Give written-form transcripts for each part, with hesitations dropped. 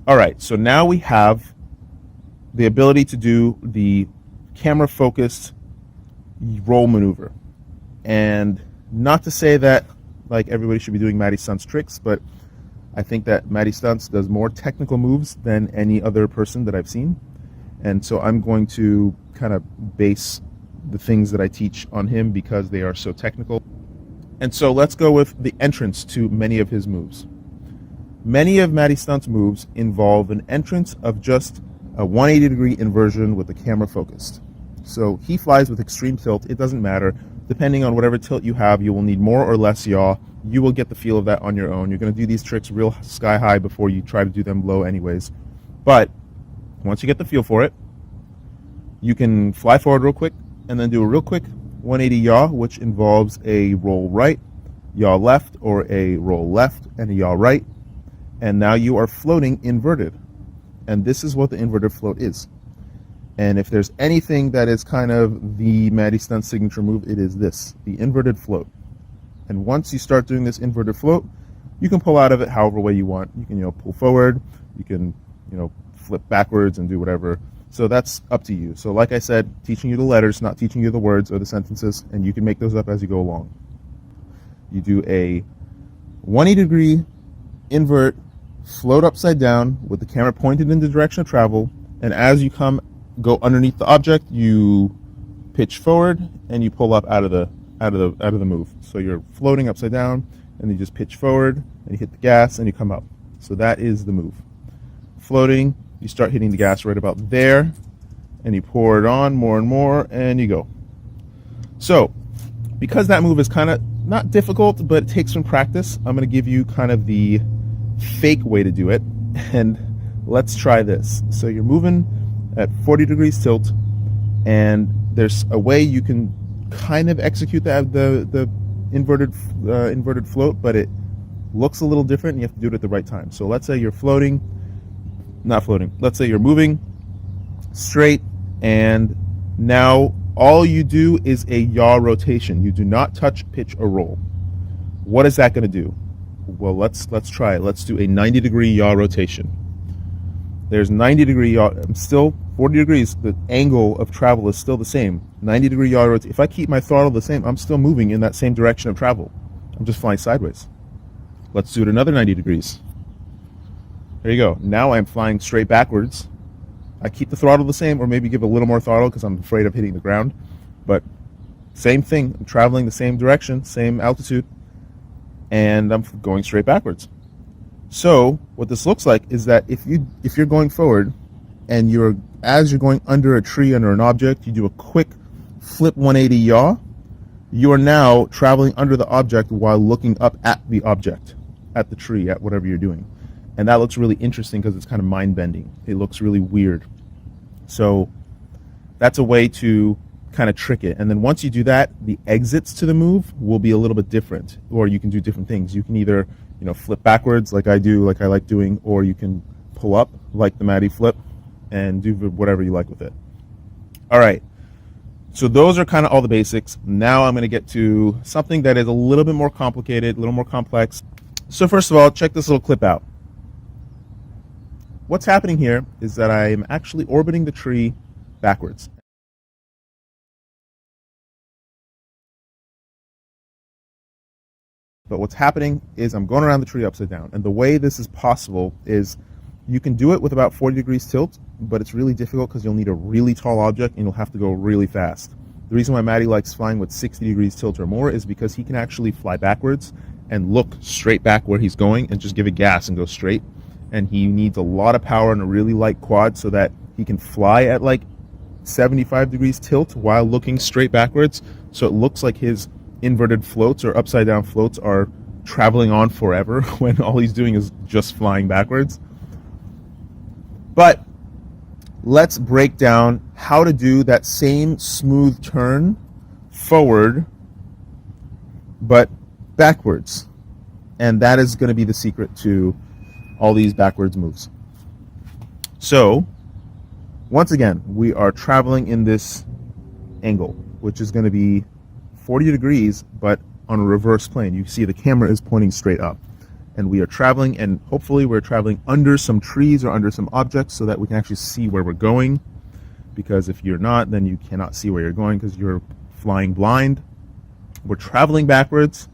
All right, so now we have the ability to do the camera focused roll maneuver. And not to say that like everybody should be doing Matty Stunts tricks, but I think that Matty Stunts does more technical moves than any other person that I've seen. And so I'm going to kind of base the things that I teach on him because they are so technical. And so let's go with the entrance to many of his moves. Many of Matty Stunts moves involve an entrance of just a 180-degree inversion with the camera focused. So he flies with extreme tilt. It doesn't matter. Depending on whatever tilt you have, you will need more or less yaw. You will get the feel of that on your own. You're going to do these tricks real sky high before you try to do them low anyways. But once you get the feel for it, you can fly forward real quick and then do a real quick 180 yaw, which involves a roll right, yaw left, or a roll left and a yaw right. And now you are floating inverted. And this is what the inverted float is. And if there's anything that is kind of the Matty Stunts signature move, it is this, the inverted float. And once you start doing this inverted float, you can pull out of it however way you want. You can, pull forward, you can, flip backwards and do whatever. So that's up to you. So like I said, teaching you the letters, not teaching you the words or the sentences, and you can make those up as you go along. You do a 180-degree invert, float upside down with the camera pointed in the direction of travel, and as you go underneath the object, you pitch forward and you pull up out of the move. So you're floating upside down and you just pitch forward and you hit the gas and you come up. So that is the move. Floating, you start hitting the gas right about there and you pour it on more and more and you go. So because that move is kind of not difficult, but it takes some practice, I'm going to give you kind of the fake way to do it, and let's try this. So you're moving at 40 degrees tilt, and there's a way you can kind of execute the inverted float, but it looks a little different and you have to do it at the right time. So let's say you're let's say you're moving straight, and now all you do is a yaw rotation. You do not touch, pitch, or roll. What is that going to do? Well, let's try it. Let's do a 90-degree yaw rotation. There's 90-degree yaw. I'm still 40 degrees. The angle of travel is still the same. 90-degree yaw rotation. If I keep my throttle the same, I'm still moving in that same direction of travel. I'm just flying sideways. Let's do it another 90 degrees. There you go. Now I'm flying straight backwards. I keep the throttle the same, or maybe give a little more throttle because I'm afraid of hitting the ground. But same thing. I'm traveling the same direction, same altitude, and I'm going straight backwards. So what this looks like is that if you're going forward and as you're going under a tree, under an object, you do a quick flip 180 yaw, you are now traveling under the object while looking up at the object, at the tree, at whatever you're doing. And that looks really interesting because it's kind of mind-bending. It looks really weird. So that's a way to kind of trick it. And then once you do that, the exits to the move will be a little bit different, or you can do different things. You can either flip backwards like I do, like I like doing, or you can pull up like the Matty flip and do whatever you like with it. All right, so those are kind of all the basics. Now I'm going to get to something that is a little bit more complicated, a little more complex. So first of all, check this little clip out. What's happening here is that I am actually orbiting the tree backwards. But what's happening is I'm going around the tree upside down. And the way this is possible is you can do it with about 40 degrees tilt, but it's really difficult because you'll need a really tall object and you'll have to go really fast. The reason why Matty likes flying with 60 degrees tilt or more is because he can actually fly backwards and look straight back where he's going and just give it gas and go straight. And he needs a lot of power and a really light quad so that he can fly at like 75 degrees tilt while looking straight backwards. So it looks like his inverted floats or upside down floats are traveling on forever when all he's doing is just flying backwards. But let's break down how to do that same smooth turn forward but backwards. And that is going to be the secret to all these backwards moves. So once again, we are traveling in this angle, which is going to be 40 degrees, but on a reverse plane. You see the camera is pointing straight up. and we are traveling, and hopefully we're traveling under some trees or under some objects so that we can actually see where we're going, because if you're not, then you cannot see where you're going because you're flying blind. We're traveling backwards,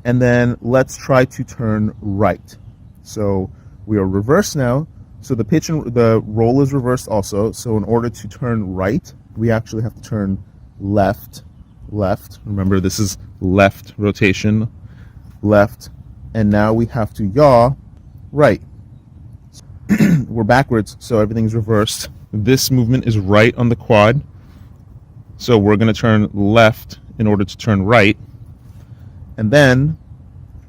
and then let's try to turn right. So we are reversed now, so the pitch and the roll is reversed also. So in order to turn right, we actually have to turn left. Remember, this is left rotation, left, and now we have to yaw right. We're backwards, so everything's reversed. This movement is right on the quad, so we're going to turn left in order to turn right. And then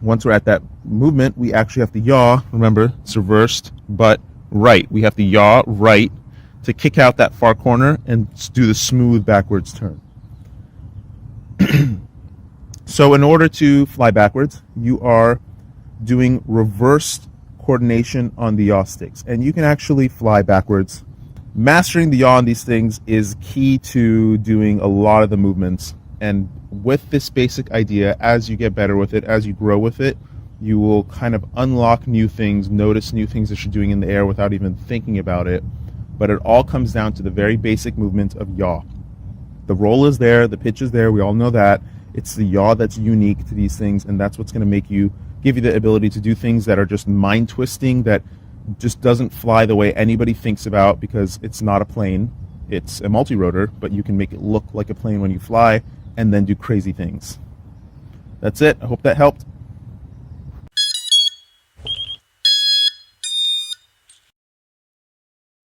once we're at that movement, we actually have to yaw. Remember, it's reversed, but right. We have to yaw right to kick out that far corner and do the smooth backwards turn. So in order to fly backwards, you are doing reversed coordination on the yaw sticks, and you can actually fly backwards. Mastering the yaw on these things is key to doing a lot of the movements, and with this basic idea, as you get better with it, as you grow with it, you will kind of unlock new things, notice new things that you're doing in the air without even thinking about it. But it all comes down to the very basic movement of yaw. The roll is there, the pitch is there, we all know that. It's the yaw that's unique to these things, and that's what's going to give you the ability to do things that are just mind twisting, that just doesn't fly the way anybody thinks about, because it's not a plane, it's a multi-rotor, but you can make it look like a plane when you fly and then do crazy things. That's it. I hope that helped.